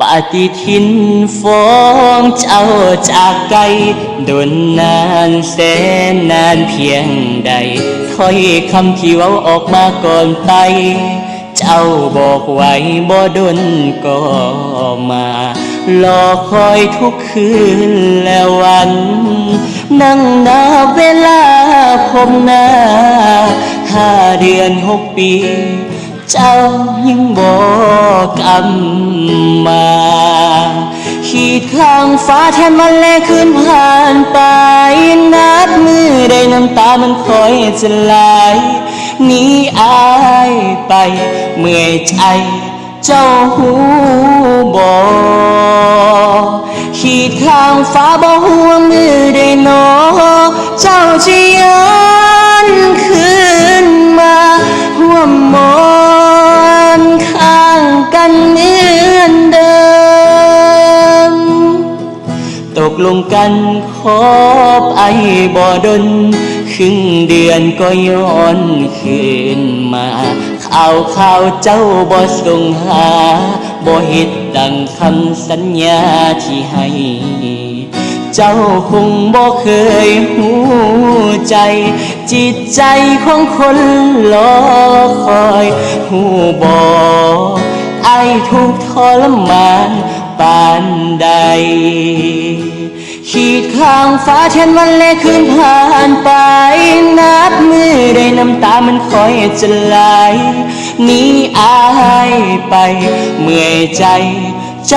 ปฏิทินฟ้องเจ้าจากไกลดนนานแสนนานเพียงใดถ้อยคำที่เว้าออกมาก่อนไปเจ้าบอกไว้บ่ดนก็มารอคอยทุกคืนและวันนั่งนับเวลาพบหน้า5 เดือน 6 ปีเจ้ายังบอกกลับมาขีดข้างฟ้าแทนวันและคืนผ่านไปนับมือได้น้ำตามันคอยจะไหลหนีอายไปเมื่อยใจเจ้าหูบอกขีดข้างฟ้าบอกหัวมือได้นอเจ้าจะย้อนคืนมาหัวมอนข้างกันเหมือนเดิมตกลงกันขอบไอบ่ดนครึ่งเดือนก็ย้อนคืนมาข่าวเจ้าบ่ส่งหาบ่เฮ็ดดังคำสัญญาที่ให้เจ้าคงบ่เคยหูใจจิตใจของคนรอคอยหูบ่ไอทุกทรมานปานใดขีดข้างฟ้าแทนวันและคืนผ่านไปนับมือได้น้ำตามันคอยจะไหลหนีอายไปเมื่อยใจ